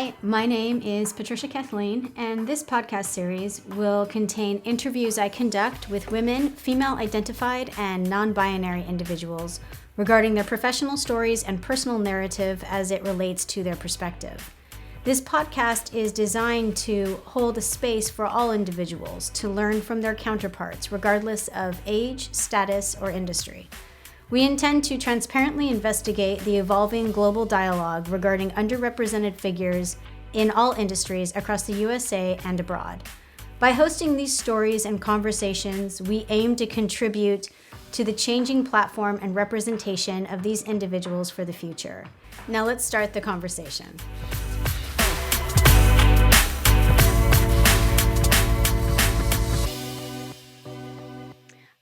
Hi, my name is Patricia Kathleen, and this podcast series will contain interviews I conduct with women, female identified, and non binary individuals regarding their professional stories and personal narrative as it relates to their perspective. This podcast is designed to hold a space for all individuals to learn from their counterparts, regardless of age, status, or industry. We intend to transparently investigate the evolving global dialogue regarding underrepresented figures in all industries across the USA and abroad. By hosting these stories and conversations, we aim to contribute to the changing platform and representation of these individuals for the future. Now let's start the conversation.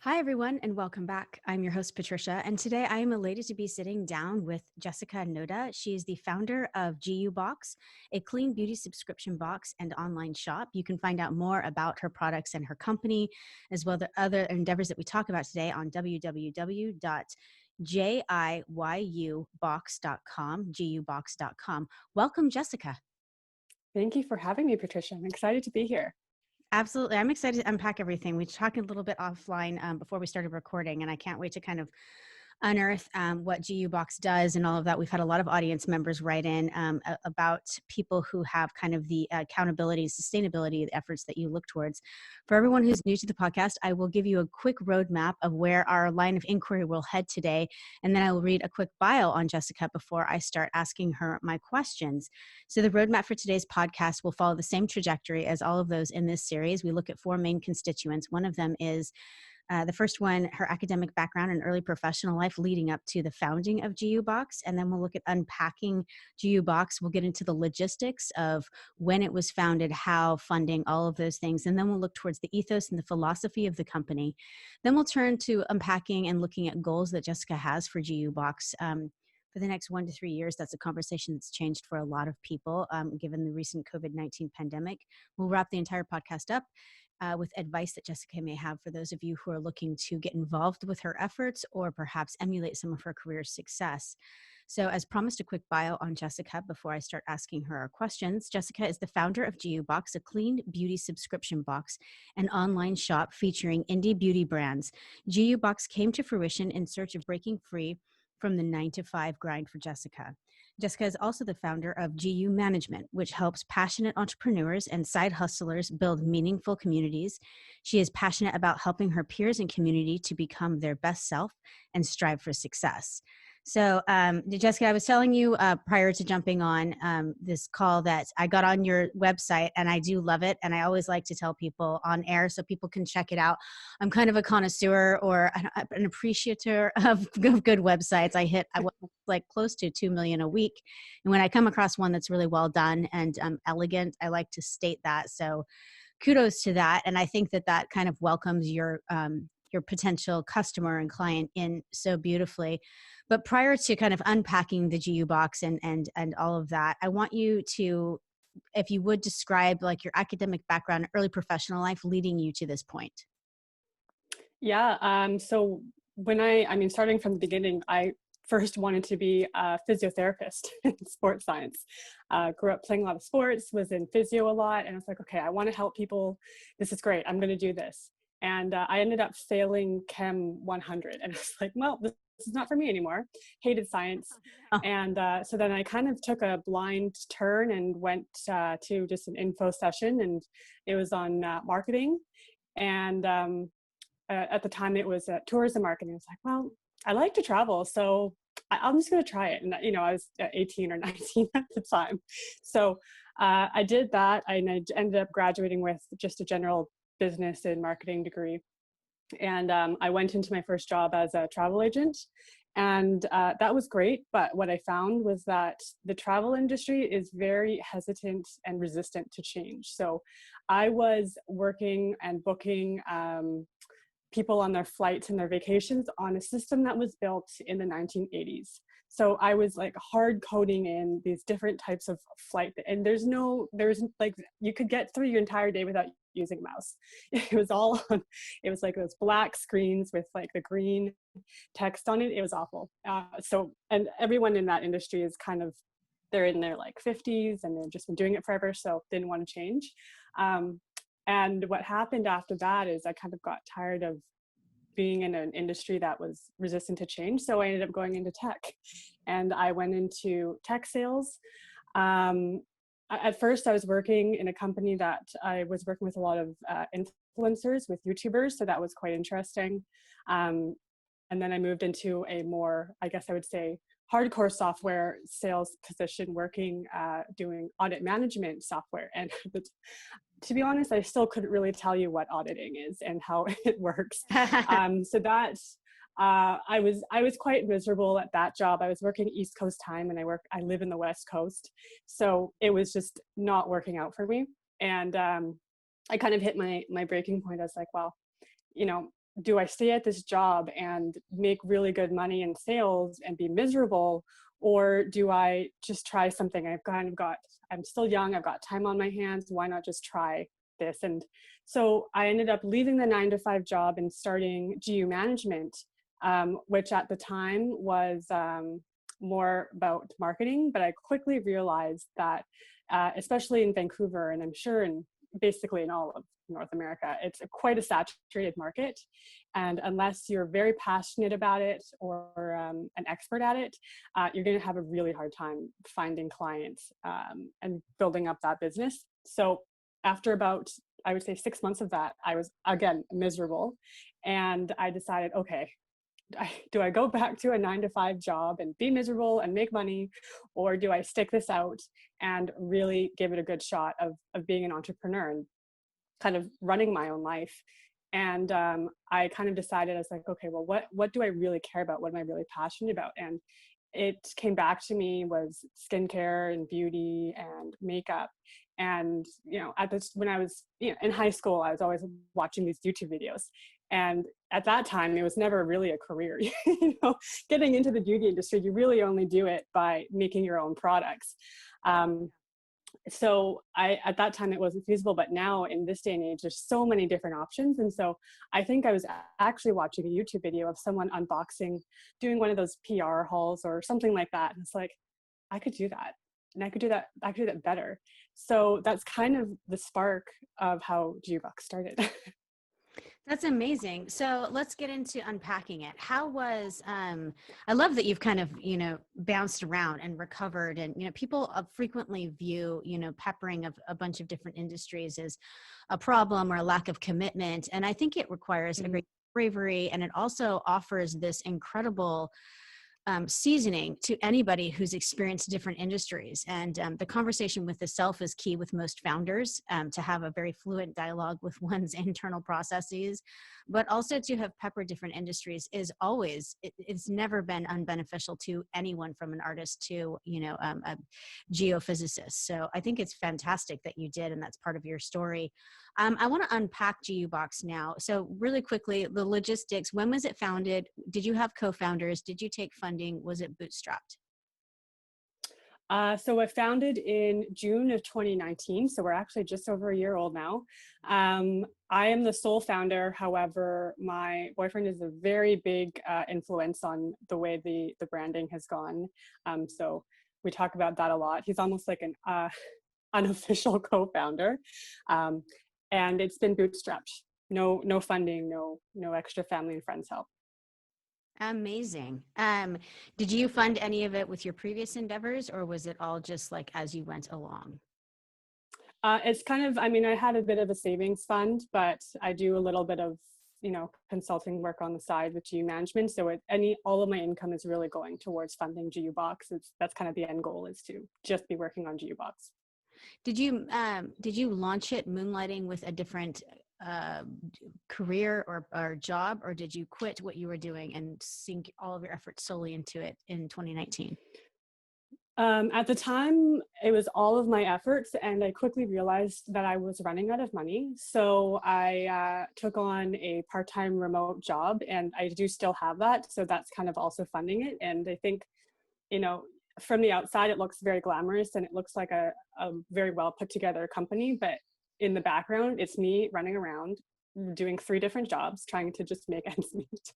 Hi, everyone, and welcome back. I'm your host, Patricia, and today I am elated to be sitting down with Jessika Noda. She is the founder of Jiyubox, a clean beauty subscription box and online shop. You can find out more about her products and her company, as well as the other endeavors that we talk about today on www.jiyubox.com, jiyubox.com. Welcome, Jessika. Thank you for having me, Patricia. I'm excited to be here. Absolutely. I'm excited to unpack everything. We talked a little bit offline before we started recording, and I can't wait to kind of unearth what Jiyubox does and all of that. We've had a lot of audience members write in about people who have kind of the accountability and sustainability efforts that you look towards. For everyone who's new to the podcast, I will give you a quick roadmap of where our line of inquiry will head today. And then I will read a quick bio on Jessika before I start asking her my questions. So the roadmap for today's podcast will follow the same trajectory as all of those in this series. We look at four main constituents. One of them is the first one, her academic background and early professional life leading up to the founding of Jiyubox. And then we'll look at unpacking Jiyubox. We'll get into the logistics of when it was founded, how, funding, all of those things. And then we'll look towards the ethos and the philosophy of the company. Then we'll turn to unpacking and looking at goals that Jessika has for Jiyubox. For the next 1 to 3 years, that's a conversation that's changed for a lot of people, given the recent COVID-19 pandemic. We'll wrap the entire podcast up with advice that Jessika may have for those of you who are looking to get involved with her efforts or perhaps emulate some of her career success. So as promised, a quick bio on Jessika before I start asking her our questions. Jessika is the founder of Jiyubox, a clean beauty subscription box and online shop featuring indie beauty brands. Jiyubox came to fruition in search of breaking free from the 9-to-5 grind for Jessika. Jessika is also the founder of Jiyu Management, which helps passionate entrepreneurs and side hustlers build meaningful communities. She is passionate about helping her peers and community to become their best self and strive for success. So, Jessika, I was telling you prior to jumping on this call that I got on your website and I do love it. And I always like to tell people on air so people can check it out. I'm kind of a connoisseur or an appreciator of good websites. I was like close to 2 million a week. And when I come across one that's really well done and elegant, I like to state that. So kudos to that. And I think that kind of welcomes your potential customer and client in so beautifully. But prior to kind of unpacking the Jiyubox and all of that, I want you to, if you would describe like your academic background, early professional life leading you to this point. Yeah. So when starting from the beginning, I first wanted to be a physiotherapist in sports science. Grew up playing a lot of sports, was in physio a lot. And I was like, okay, I want to help people. This is great. I'm going to do this. And I ended up failing Chem 100. And I was like, well, this is not for me anymore. Hated science. Oh. And so then I kind of took a blind turn and went to just an info session. And it was on marketing. And at the time it was tourism marketing. I was like, well, I like to travel. So I'm just going to try it. And, I was 18 or 19 at the time. So I did that. And I ended up graduating with just a general business and marketing degree. And I went into my first job as a travel agent. And that was great. But what I found was that the travel industry is very hesitant and resistant to change. So I was working and booking people on their flights and their vacations on a system that was built in the 1980s. So I was like hard coding in these different types of flight, and there's like, you could get through your entire day without using a mouse. It was all, it was like those black screens with like the green text on it. It was awful. And everyone in that industry is kind of they're in their like 50s and they've just been doing it forever, so didn't want to change. And what happened after that is I kind of got tired of being in an industry that was resistant to change. So I ended up going into tech, and I went into tech sales. At first, I was working in a company that I was working with a lot of influencers, with YouTubers. So that was quite interesting. And then I moved into a more, I guess I would say, hardcore software sales position, working, doing audit management software. And to be honest, I still couldn't really tell you what auditing is and how it works. So that I was quite miserable at that job. I was working East Coast time, and I live in the West Coast, so it was just not working out for me. And I kind of hit my breaking point. I was like, well, do I stay at this job and make really good money in sales and be miserable, or do I just try something? I'm still young, I've got time on my hands, why not just try this? And so I ended up leaving the 9-to-5 job and starting Jiyu Management, which at the time was more about marketing, but I quickly realized that, especially in Vancouver, and I'm sure basically in all of North America, it's quite a saturated market. And unless you're very passionate about it or an expert at it, you're going to have a really hard time finding clients and building up that business. So after about, I would say 6 months of that, I was again miserable. And I decided, okay, do I go back to a 9-to-5 job and be miserable and make money, or do I stick this out and really give it a good shot of being an entrepreneur and kind of running my own life? And I kind of decided, I was like, okay, well, what do I really care about? What am I really passionate about? And it came back to me was skincare and beauty and makeup. And, when I was in high school, I was always watching these YouTube videos. And at that time, it was never really a career. Getting into the beauty industry, you really only do it by making your own products. So at that time, it wasn't feasible. But now in this day and age, there's so many different options. And so I think I was actually watching a YouTube video of someone unboxing, doing one of those PR hauls or something like that. And it's like, I could do that. And I could do that better. So that's kind of the spark of how Jiyubox started. That's amazing. So let's get into unpacking it. How was, I love that you've kind of, bounced around and recovered, and, people frequently view, peppering of a bunch of different industries as a problem or a lack of commitment. And I think it requires a great bravery, and it also offers this incredible seasoning to anybody who's experienced different industries. And the conversation with the self is key with most founders, to have a very fluent dialogue with one's internal processes, but also to have peppered different industries is always, it's never been unbeneficial to anyone, from an artist to, a geophysicist. So I think it's fantastic that you did, and that's part of your story. I want to unpack Jiyubox now. So really quickly, the logistics, when was it founded? Did you have co-founders? Did you take funding? Was it bootstrapped? So I founded in June of 2019. So we're actually just over a year old now. I am the sole founder. However, my boyfriend is a very big influence on the way the branding has gone. So we talk about that a lot. He's almost like an unofficial co-founder. And it's been bootstrapped. No funding, no extra family and friends help. Amazing. Did you fund any of it with your previous endeavors, or was it all just like as you went along? It's kind of, I had a bit of a savings fund, but I do a little bit of, consulting work on the side with Jiyu Management. So all of my income is really going towards funding Jiyubox. That's kind of the end goal, is to just be working on Jiyubox. Did you launch it moonlighting with a different career or job, or did you quit what you were doing and sink all of your efforts solely into it in 2019? At the time, it was all of my efforts, and I quickly realized that I was running out of money. So I took on a part-time remote job, and I do still have that. So that's kind of also funding it. And I think, from the outside, it looks very glamorous and it looks like a very well put together company. But in the background, it's me running around doing 3 different jobs, trying to just make ends meet.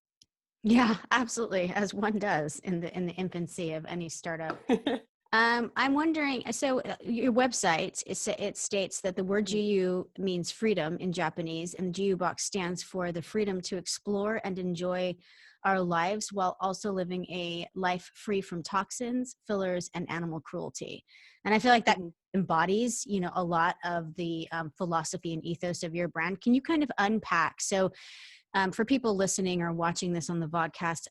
Yeah, absolutely. As one does in the infancy of any startup. I'm wondering, so your website, it states that the word Jiyu means freedom in Japanese, and Jiyu box stands for the freedom to explore and enjoy our lives while also living a life free from toxins, fillers, and animal cruelty. And I feel like that Mm-hmm. embodies, a lot of the philosophy and ethos of your brand. Can you kind of unpack? So for people listening or watching this on the podcast,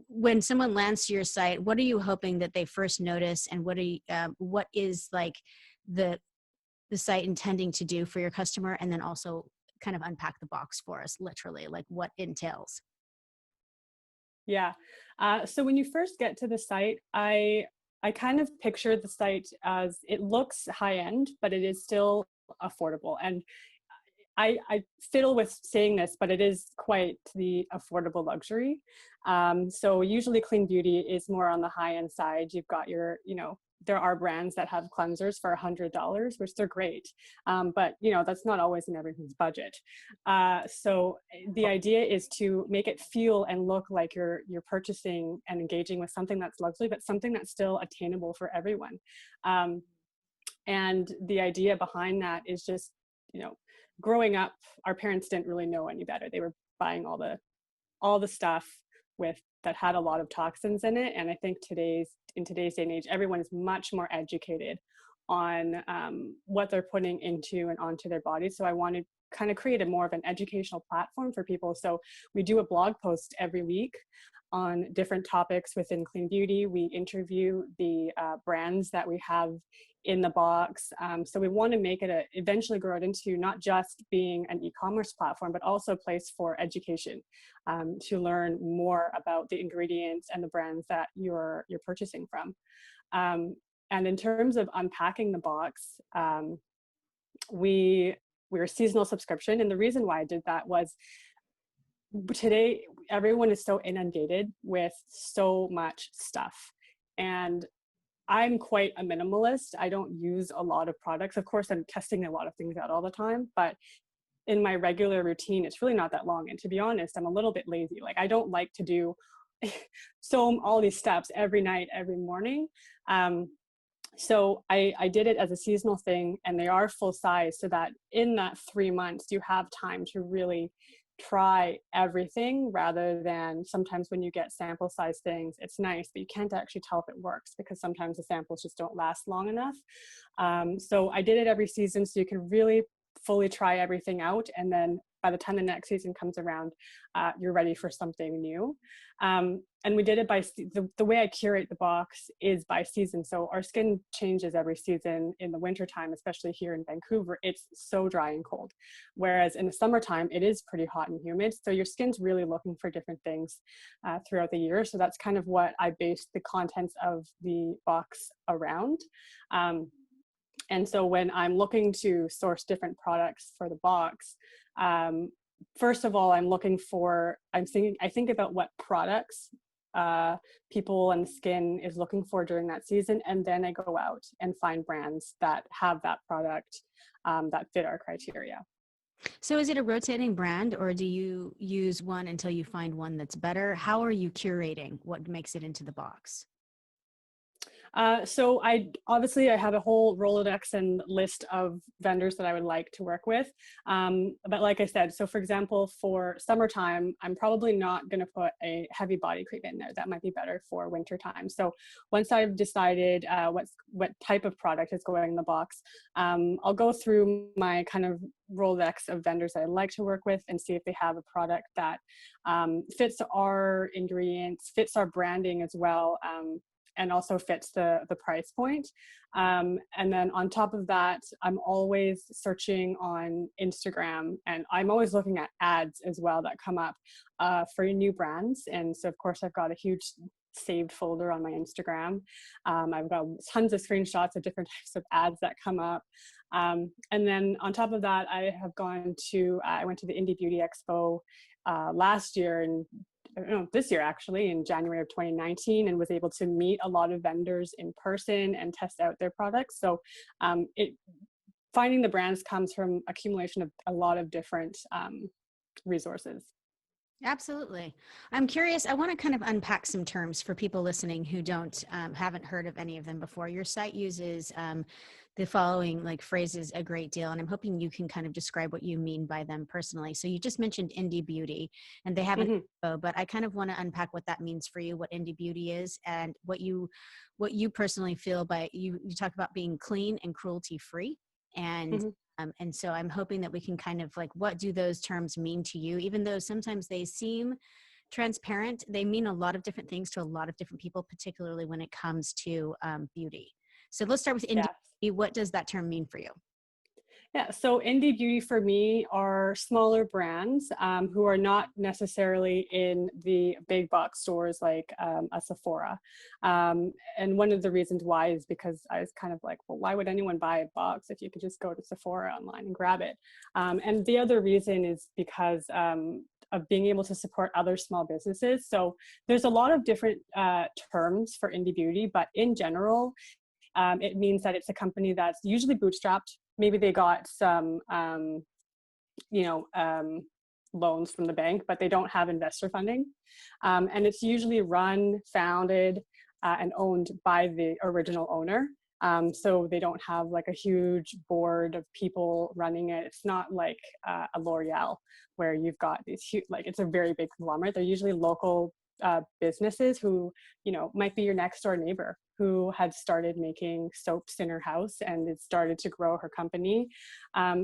when someone lands to your site, what are you hoping that they first notice, and what is like the site intending to do for your customer, and then also kind of unpack the box for us, literally, like what entails. Yeah. So when you first get to the site, I kind of picture the site as it looks high end, but it is still affordable. And I fiddle with saying this, but it is quite the affordable luxury. So usually clean beauty is more on the high end side. You've got your, there are brands that have cleansers for $100, which they're great. But that's not always in everyone's budget. So the idea is to make it feel and look like you're purchasing and engaging with something that's luxury, but something that's still attainable for everyone. And the idea behind that is just, growing up, our parents didn't really know any better. They were buying all the stuff with that had a lot of toxins in it. And I think in today's day and age, everyone is much more educated on what they're putting into and onto their bodies. So I want to kind of create a more of an educational platform for people. So we do a blog post every week on different topics within clean beauty. We interview the brands that we have in the box. So we want to make it eventually grow it into not just being an e-commerce platform, but also a place for education, to learn more about the ingredients and the brands that you're purchasing from. And in terms of unpacking the box, we're a seasonal subscription. And the reason why I did that was today, everyone is so inundated with so much stuff. And I'm quite a minimalist. I don't use a lot of products. Of course, I'm testing a lot of things out all the time, but in my regular routine, it's really not that long. And to be honest, I'm a little bit lazy. Like, I don't like to do all these steps every night, every morning. So I did it as a seasonal thing, and they are full size, so that in that 3 months, you have time to really try everything, rather than sometimes when you get sample size things, it's nice, but you can't actually tell if it works because sometimes the samples just don't last long enough. So I did it every season, so you can really fully try everything out. And then by the time the next season comes around, you're ready for something new. And we did it by the way I curate the box is by season. So our skin changes every season. In the wintertime, especially here in Vancouver, it's so dry and cold. Whereas in the summertime, it is pretty hot and humid. So your skin's really looking for different things throughout the year. So that's kind of what I based the contents of the box around. And so when I'm looking to source different products for the box, first of all, I think about what products people and skin is looking for during that season. And then I go out and find brands that have that product that fit our criteria. So is it a rotating brand, or do you use one until you find one that's better? How are you curating what makes it into the box? So I have a whole Rolodex and list of vendors that I would like to work with. But like I said, so for example, for summertime, I'm probably not going to put a heavy body cream in there. That might be better for wintertime. So once I've decided what type of product is going in the box, I'll go through my kind of Rolodex of vendors that I like to work with and see if they have a product that fits our ingredients, fits our branding as well. And also fits the price point. And then on top of that, I'm always searching on Instagram, and I'm always looking at ads as well that come up for new brands. And so of course I've got a huge saved folder on my Instagram. I've got tons of screenshots of different types of ads that come up. And then on top of that, I went to the Indie Beauty Expo last year, and this year actually, in January of 2019, and was able to meet a lot of vendors in person and test out their products. So finding the brands comes from accumulation of a lot of different resources. Absolutely. I'm curious. I want to kind of unpack some terms for people listening who haven't heard of any of them before. Your site uses the following like phrases a great deal, and I'm hoping you can kind of describe what you mean by them personally. So you just mentioned indie beauty, and they have an Hmm. info, but I kind of want to unpack what that means for you, what indie beauty is, and what you personally feel by you talk about being clean and cruelty free, and Hmm. and so I'm hoping that we can kind of like, what do those terms mean to you? Even though sometimes they seem transparent, they mean a lot of different things to a lot of different people, particularly when it comes to beauty. So let's start with indie Yeah. beauty. What does that term mean for you? Yeah, so indie beauty for me are smaller brands who are not necessarily in the big box stores like a Sephora. And one of the reasons why is because I was kind of like, well, why would anyone buy a box if you could just go to Sephora online and grab it? And the other reason is because of being able to support other small businesses. So there's a lot of different terms for indie beauty, but in general, it means that it's a company that's usually bootstrapped. Maybe they got some, you know, loans from the bank, but they don't have investor funding. And it's usually run, founded, and owned by the original owner. So they don't have like a huge board of people running it. It's not like a L'Oreal where you've got these huge, like it's a very big conglomerate. They're usually local businesses who, you know, might be your next door neighbor who had started making soaps in her house and it started to grow her company.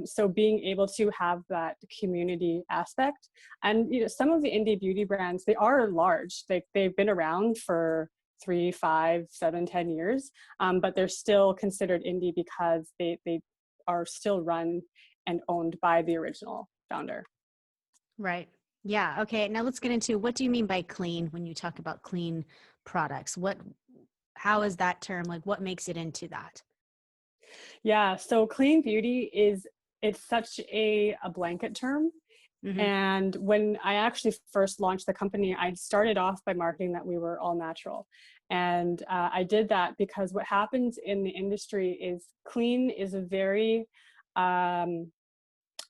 So being able to have that community aspect, and you know, some of the indie beauty brands, they are large. They've been around for 3, 5, 7, 10 years, but they're still considered indie because they are still run and owned by the original founder. Right. Yeah. Okay. Now let's get into, what do you mean by clean when you talk about clean products? How is that term? Like, what makes it into that? Yeah, so clean beauty is, it's such a blanket term. Hmm. And when I actually first launched the company, I started off by marketing that we were all natural. And I did that because what happens in the industry is clean is a very um,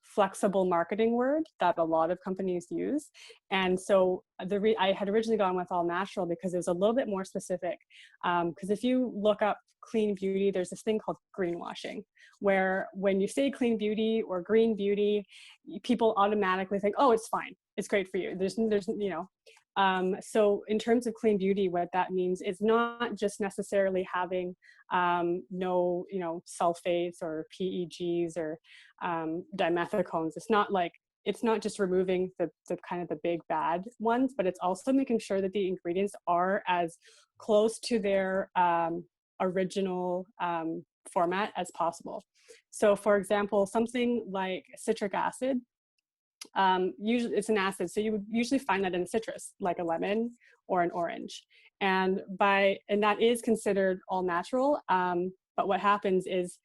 flexible marketing word that a lot of companies use. And so I had originally gone with all natural because it was a little bit more specific. Because if you look up clean beauty, there's this thing called greenwashing, where when you say clean beauty or green beauty, people automatically think, oh, it's fine, it's great for you. There's you know. So in terms of clean beauty, what that means is not just necessarily having no, you know, sulfates or PEGs or dimethicones. It's not just removing the kind of the big bad ones, but it's also making sure that the ingredients are as close to their original format as possible. So for example, something like citric acid, usually it's an acid, so you would usually find that in a citrus like a lemon or an orange, and that is considered all natural. But what happens is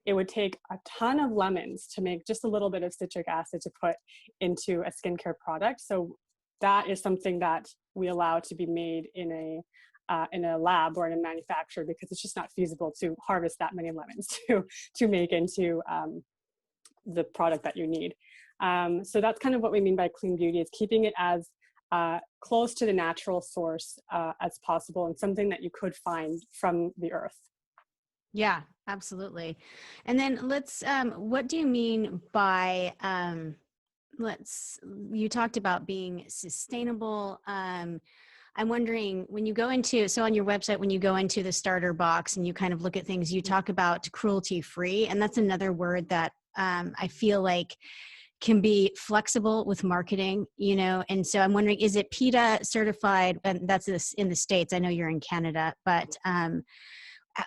it would take a ton of lemons to make just a little bit of citric acid to put into a skincare product. So that is something that we allow to be made in a lab or in a manufacturer, because it's just not feasible to harvest that many lemons to make into the product that you need. So that's kind of what we mean by clean beauty, is keeping it as close to the natural source as possible, and something that you could find from the earth. Yeah, absolutely. And then what do you mean by, you talked about being sustainable. I'm wondering, when you go into, so on your website, when you go into the starter box and you kind of look at things, you talk about cruelty free. And that's another word that I feel like can be flexible with marketing, you know? And so I'm wondering, is it PETA certified? And that's this in the States. I know you're in Canada, but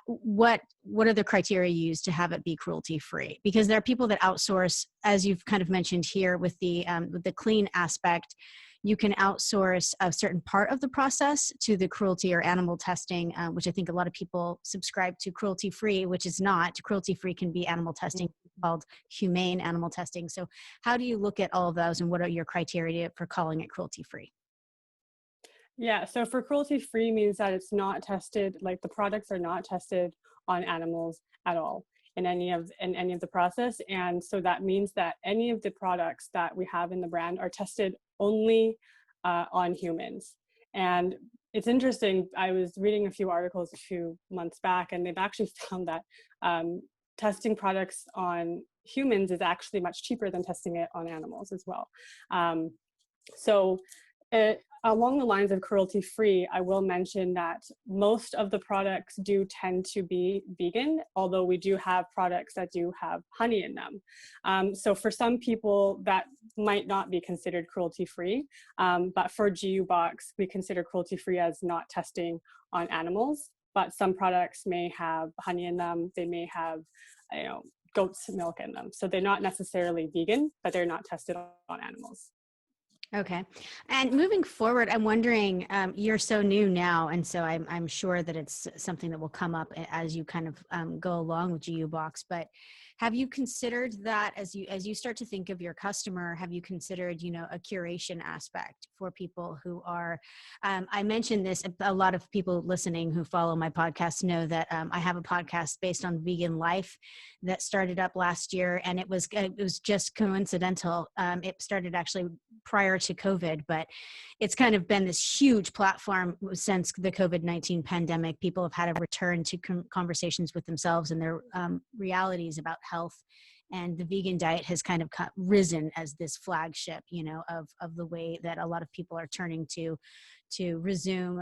what are the criteria used to have it be cruelty free? Because there are people that outsource, as you've kind of mentioned here with the clean aspect. You can outsource a certain part of the process to the cruelty or animal testing, which I think a lot of people subscribe to cruelty free, which is not. Cruelty free can be animal testing, called humane animal testing. So how do you look at all of those, and what are your criteria for calling it cruelty free? Yeah, so for cruelty free means that it's not tested, like the products are not tested on animals at all in any of the process. And so that means that any of the products that we have in the brand are tested only on humans. And it's interesting, I was reading a few articles a few months back, and they've actually found that testing products on humans is actually much cheaper than testing it on animals as well. So along the lines of cruelty free, I will mention that most of the products do tend to be vegan, although we do have products that do have honey in them. So for some people that might not be considered cruelty free, but for Jiyubox, we consider cruelty free as not testing on animals, but some products may have honey in them, they may have, goat's milk in them. So they're not necessarily vegan, but they're not tested on animals. Okay. And moving forward, I'm wondering, you're so new now, and so I'm sure that it's something that will come up as you kind of go along with Jiyubox, but have you considered that as you start to think of your customer, have you considered, a curation aspect for people who are, I mentioned this, a lot of people listening who follow my podcast know that I have a podcast based on vegan life that started up last year, and it was just coincidental. It started actually prior to COVID, but it's kind of been this huge platform since the COVID-19 pandemic. People have had a return to conversations with themselves and their realities about health. And the vegan diet has kind of risen as this flagship, of the way that a lot of people are turning to resume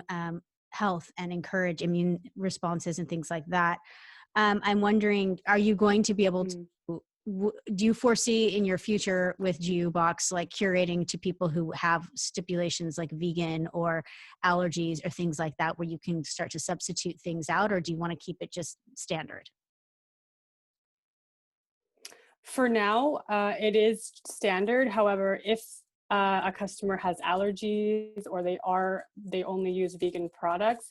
health and encourage immune responses and things like that. I'm wondering, are you going to be able to, do you foresee in your future with Jiyubox, like curating to people who have stipulations like vegan or allergies or things like that, where you can start to substitute things out, or do you want to keep it just standard? For now, it is standard. However, if a customer has allergies or they only use vegan products,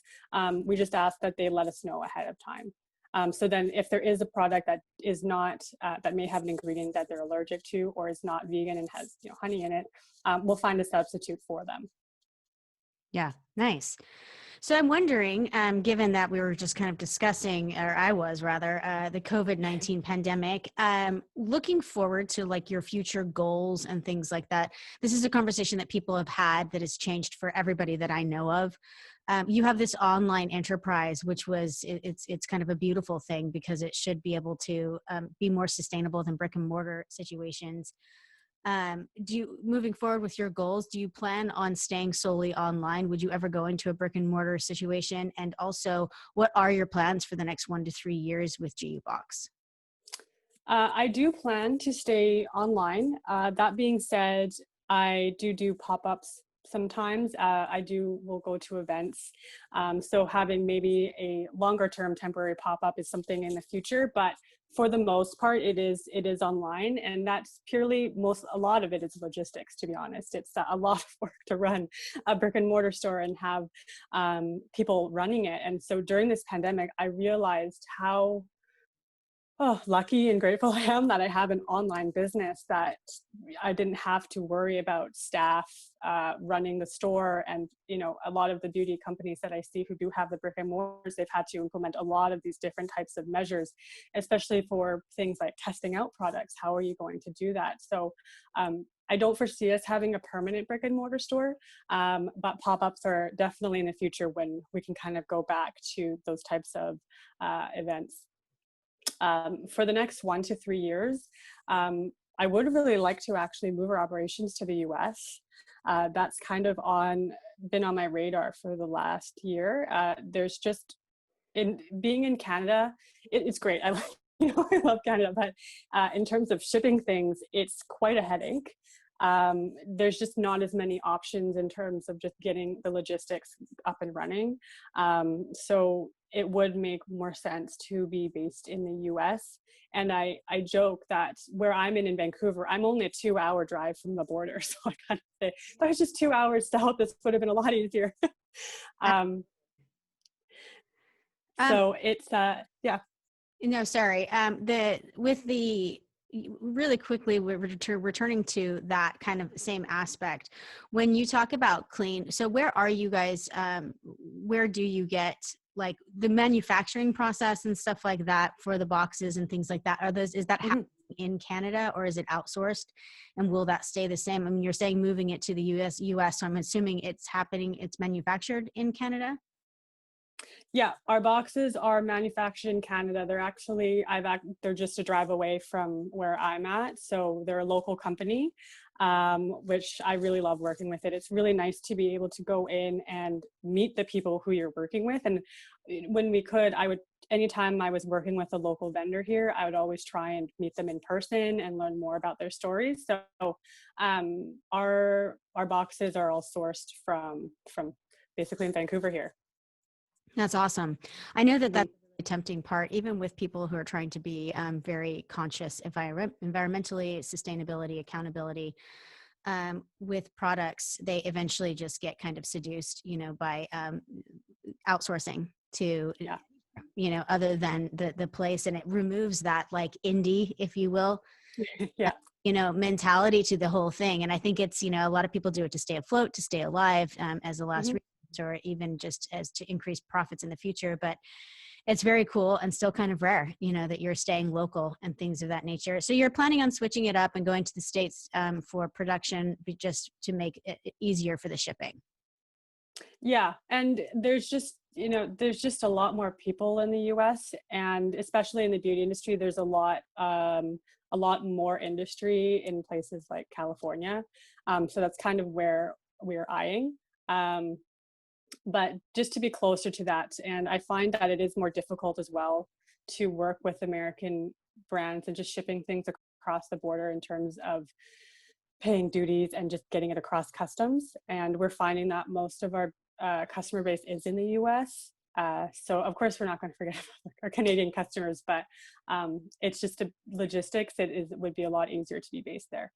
we just ask that they let us know ahead of time. So then if there is a product that is not, that may have an ingredient that they're allergic to or is not vegan and has honey in it, we'll find a substitute for them. Yeah, nice. So I'm wondering, given that we were just kind of discussing, or I was rather, the COVID-19 pandemic, looking forward to like your future goals and things like that. This is a conversation that people have had that has changed for everybody that I know of. You have this online enterprise, which it's kind of a beautiful thing because it should be able to be more sustainable than brick and mortar situations. Moving forward with your goals, do you plan on staying solely online? Would you ever go into a brick and mortar situation? And also, what are your plans for the next 1 to 3 years with Jiyubox? I do plan to stay online. That being said, I do pop-ups sometimes. Will go to events. So having maybe a longer term temporary pop-up is something in the future, but for the most part, it is online, and that's purely a lot of it is logistics, to be honest. It's a lot of work to run a brick and mortar store and have people running it. And so during this pandemic, I realized how lucky and grateful I am that I have an online business, that I didn't have to worry about staff running the store. And, a lot of the beauty companies that I see who do have the brick and mortars, they've had to implement a lot of these different types of measures, especially for things like testing out products. How are you going to do that? So I don't foresee us having a permanent brick and mortar store, but pop-ups are definitely in the future when we can kind of go back to those types of events. For the next 1 to 3 years, I would really like to actually move our operations to the US. That's kind of been on my radar for the last year. There's just, being in Canada, it's great. I love Canada, but in terms of shipping things, it's quite a headache. There's just not as many options in terms of just getting the logistics up and running. So it would make more sense to be based in the US. And I joke that where I'm in Vancouver, I'm only a 2-hour drive from the border. So I kind of say, if I was just 2 hours south, this would have been a lot easier. So it's, yeah. No, sorry. Really quickly, we're returning to that kind of same aspect. When you talk about clean, so where are you guys? Where do you get like the manufacturing process and stuff like that for the boxes and things like that? Is that happening in Canada, or is it outsourced? And will that stay the same? I mean, you're saying moving it to the US, so I'm assuming it's manufactured in Canada? Yeah, our boxes are manufactured in Canada. They're just a drive away from where I'm at. So they're a local company, which I really love working with it. It's really nice to be able to go in and meet the people who you're working with. And when we could, anytime I was working with a local vendor here, I would always try and meet them in person and learn more about their stories. So our boxes are all sourced from basically in Vancouver here. That's awesome. I know that Mhm. that's a tempting part, even with people who are trying to be very conscious environmentally, sustainability, accountability. With products, they eventually just get kind of seduced, by outsourcing to, Yeah. other than the place, and it removes that like indie, if you will, Yeah. mentality to the whole thing. And I think it's, a lot of people do it to stay afloat, to stay alive, as a last Mhm. resort, or even just as to increase profits in the future. But it's very cool and still kind of rare, that you're staying local and things of that nature. So you're planning on switching it up and going to the States for production, just to make it easier for the shipping. Yeah, and there's just a lot more people in the US, and especially in the beauty industry, there's a lot more industry in places like California. So that's kind of where we're eyeing. Um, but just to be closer to that, and I find that it is more difficult as well to work with American brands and just shipping things across the border in terms of paying duties and just getting it across customs. And we're finding that most of our customer base is in the US. So of course we're not going to forget about our Canadian customers, but it's just logistics. It would be a lot easier to be based there.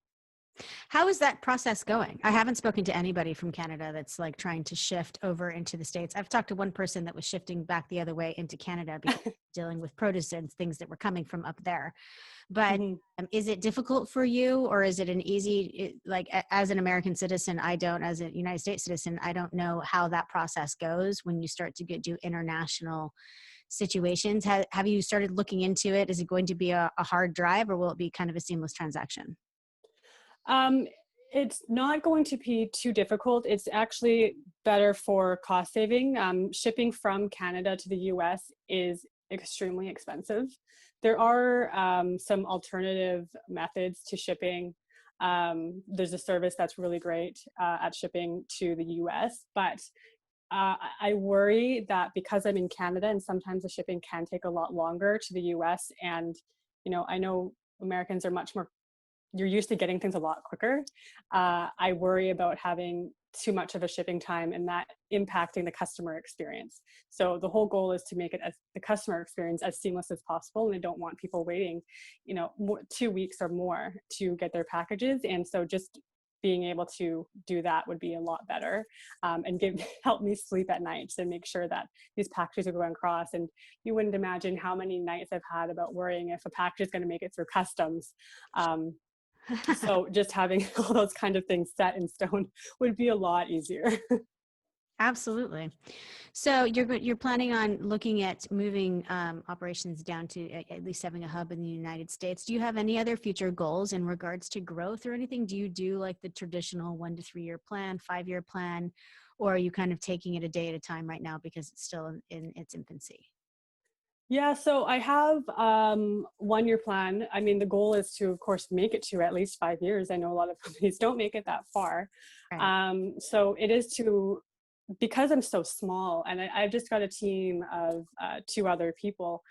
How is that process going? I haven't spoken to anybody from Canada that's like trying to shift over into the States. I've talked to one person that was shifting back the other way into Canada because dealing with produce and things that were coming from up there. But Mhm. is it difficult for you, or is it an easy, as an American citizen, as a United States citizen, I don't know how that process goes when you start to do international situations. Have you started looking into it? Is it going to be a hard drive, or will it be kind of a seamless transaction? Um, it's not going to be too difficult. It's actually better for cost saving. Shipping from Canada to the US is extremely expensive. There are some alternative methods to shipping. There's a service that's really great at shipping to the US, but I worry that because I'm in Canada and sometimes the shipping can take a lot longer to the US, and I know Americans are much more, you're used to getting things a lot quicker. I worry about having too much of a shipping time and that impacting the customer experience. So the whole goal is to make it as the customer experience as seamless as possible. And I don't want people waiting, 2 weeks or more to get their packages. And so just being able to do that would be a lot better, and help me sleep at night and make sure that these packages are going across. And you wouldn't imagine how many nights I've had about worrying if a package is going to make it through customs. So just having all those kind of things set in stone would be a lot easier. Absolutely. So you're planning on looking at moving operations down to at least having a hub in the United States. Do you have any other future goals in regards to growth or anything? Do you do like the traditional 1 to 3 year plan, 5 year plan, or are you kind of taking it a day at a time right now because it's still in its infancy? Yeah, so I have 1 year plan. I mean, the goal is to, of course, make it to at least 5 years. I know a lot of companies don't make it that far. Right. So it is because I'm so small and I've just got a team of 2 other people.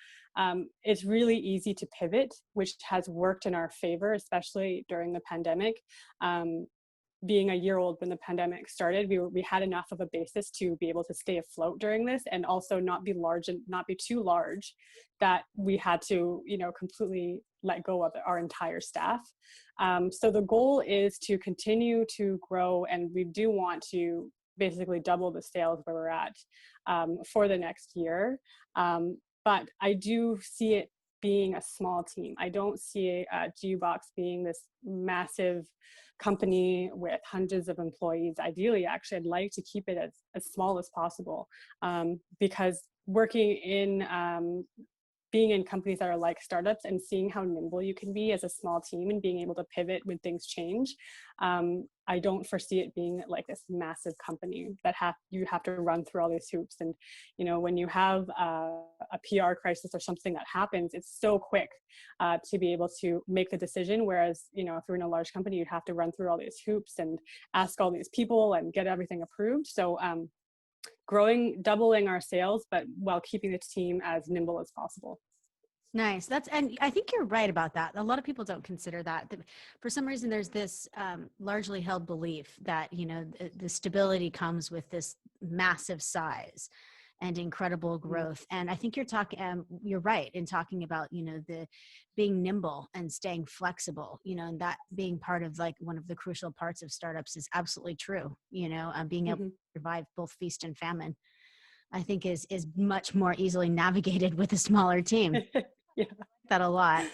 It's really easy to pivot, which has worked in our favor, especially during the pandemic. Um, Being a year old when the pandemic started, we had enough of a basis to be able to stay afloat during this, and also not be large and not be too large that we had to completely let go of our entire staff. So the goal is to continue to grow, and we do want to basically double the sales where we're at for the next year. But I do see it being a small team. I don't see Jiyubox being this massive company with hundreds of employees. Ideally, actually, I'd like to keep it as small as possible, because working in being in companies that are like startups and seeing how nimble you can be as a small team and being able to pivot when things change. I don't foresee it being like this massive company that you have to run through all these hoops. And, you know, when you have a PR crisis or something that happens, it's so quick to be able to make the decision. Whereas, you know, if you're in a large company, you'd have to run through all these hoops and ask all these people and get everything approved. So doubling our sales, but while keeping the team as nimble as possible. Nice. And I think you're right about that. A lot of people don't consider that. For some reason, there's this largely held belief that, you know, the stability comes with this massive size and incredible growth. And I think you're right in talking about, you know, the being nimble and staying flexible, you know, and that being part of like one of the crucial parts of startups is absolutely true. You know, being able to survive both feast and famine, I think is much more easily navigated with a smaller team. Yeah. I like that a lot.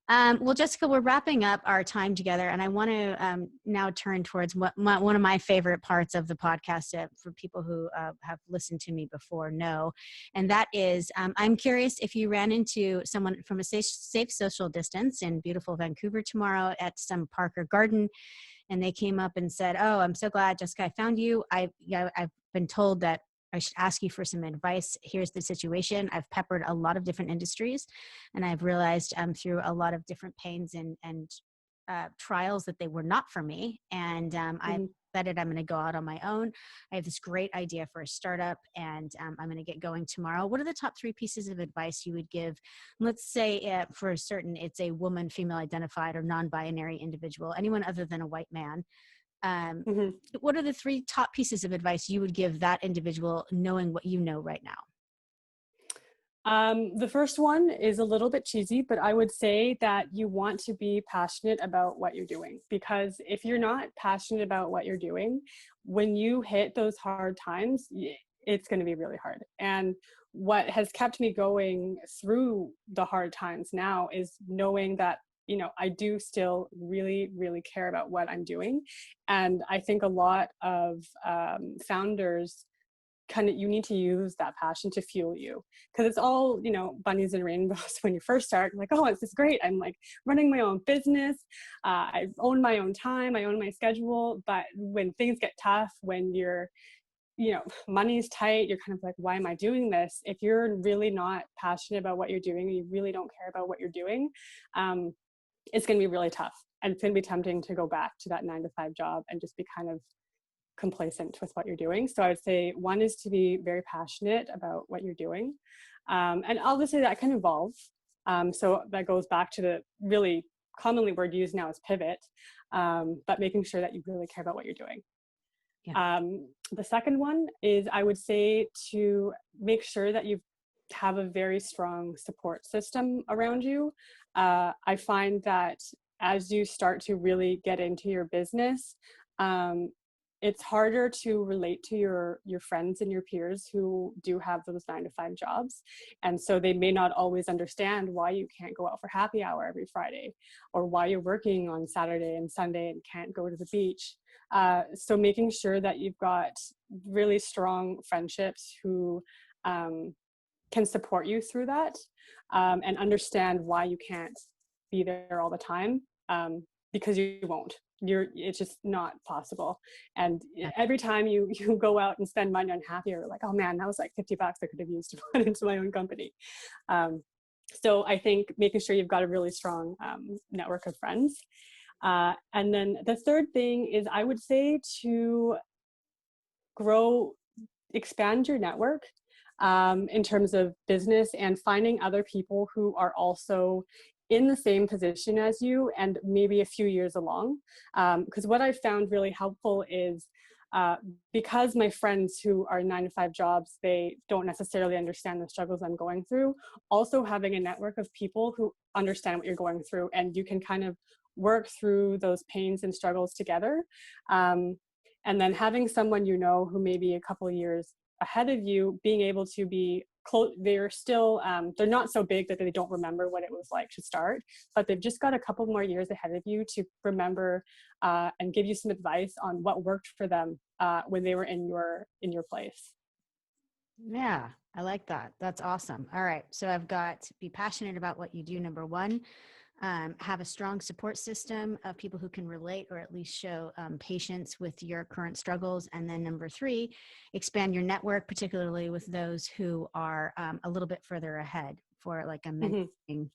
Well, Jessika, we're wrapping up our time together, and I want to now turn towards one of my favorite parts of the podcast for people who have listened to me before know, and that is I'm curious if you ran into someone from a safe social distance in beautiful Vancouver tomorrow at some park or garden, and they came up and said, "Oh, I'm so glad, Jessika, I found you. I've been told that I should ask you for some advice. Here's the situation. I've peppered a lot of different industries, and I've realized through a lot of different pains and trials that they were not for me. And I decided I'm going to go out on my own. I have this great idea for a startup, and I'm going to get going tomorrow. What are the top 3 pieces of advice you would give? Let's say for certain it's a woman, female identified, or non-binary individual, anyone other than a white man. What are the 3 top pieces of advice you would give that individual knowing what you know right now? The first one is a little bit cheesy, but I would say that you want to be passionate about what you're doing, because if you're not passionate about what you're doing, when you hit those hard times, it's going to be really hard. And what has kept me going through the hard times now is knowing that, you know, I do still really, really care about what I'm doing. And I think a lot of founders you need to use that passion to fuel you, because it's all, you know, bunnies and rainbows when you first start. Like, oh, this is great. I'm like running my own business. I own my own time. I own my schedule. But when things get tough, when you're, you know, money's tight, you're kind of like, why am I doing this? If you're really not passionate about what you're doing, you really don't care about what you're doing, it's going to be really tough. And it's going to be tempting to go back to that 9-to-5 job and just be kind of complacent with what you're doing. So I would say one is to be very passionate about what you're doing. And obviously that can evolve. So that goes back to the really commonly word used now is pivot, but making sure that you really care about what you're doing. Yeah. The second one is, I would say, to make sure that you have a very strong support system around you. I find that as you start to really get into your business, it's harder to relate to your friends and your peers who do have those 9-to-5 jobs. And so they may not always understand why you can't go out for happy hour every Friday, or why you're working on Saturday and Sunday and can't go to the beach. So making sure that you've got really strong friendships who can support you through that, and understand why you can't be there all the time, because you won't. It's just not possible. And every time you go out and spend money on happy, you're like, oh man, that was like $50 I could have used to put into my own company. So I think making sure you've got a really strong network of friends. And then the third thing is, I would say, to expand your network in terms of business, and finding other people who are also in the same position as you and maybe a few years along. Because what I've found really helpful is, because my friends who are 9-to-5 jobs, they don't necessarily understand the struggles I'm going through, also having a network of people who understand what you're going through, and you can kind of work through those pains and struggles together. And then having someone, you know, who may be a couple of years ahead of you, being able to be close. They're still, they're not so big that they don't remember what it was like to start, but they've just got a couple more years ahead of you to remember and give you some advice on what worked for them when they were in your place. Yeah, I like that. That's awesome. All right. So I've got be passionate about what you do, number one. Have a strong support system of people who can relate or at least show patience with your current struggles. And then number three, expand your network, particularly with those who are a little bit further ahead for like a Hmm. mentoring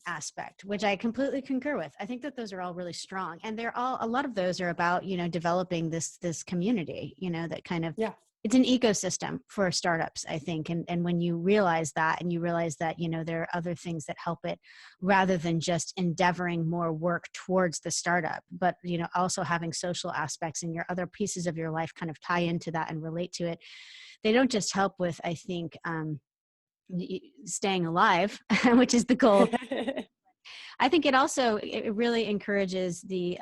aspect, which I completely concur with. I think that those are all really strong, and they're all, a lot of those are about, developing this community, that kind of, Yeah. it's an ecosystem for startups, I think. And when you realize that, and you realize that, there are other things that help it, rather than just endeavoring more work towards the startup, but, also having social aspects and your other pieces of your life kind of tie into that and relate to it. They don't just help with, I think, staying alive, which is the goal. I think it also, it really encourages the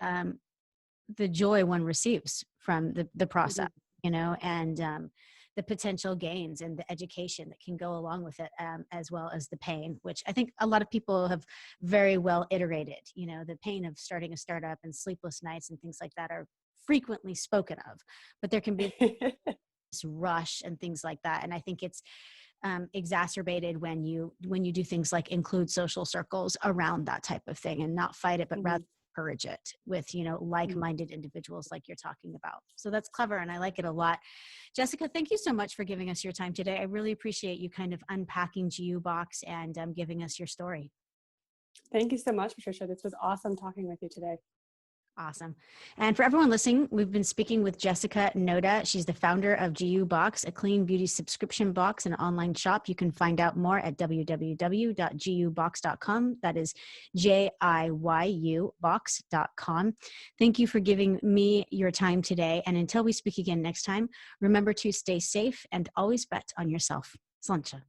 joy one receives from the process, Mhm. and the potential gains and the education that can go along with it, as well as the pain, which I think a lot of people have very well iterated. The pain of starting a startup and sleepless nights and things like that are frequently spoken of, but there can be this rush and things like that. And I think it's exacerbated when you do things like include social circles around that type of thing, and not fight it, but rather Mhm. encourage it with Mhm. like-minded individuals like you're talking about. So that's clever, and I like it a lot. Jessica, thank you so much for giving us your time today. I really appreciate you kind of unpacking Jiyubox and giving us your story. Thank you so much, Patricia. This was awesome talking with you today. Awesome. And for everyone listening, we've been speaking with Jessika Noda. She's the founder of Jiyubox, a clean beauty subscription box and online shop. You can find out more at www.jiyubox.com. That is JIYUbox.com. Thank you for giving me your time today. And until we speak again next time, remember to stay safe and always bet on yourself. Sláinte.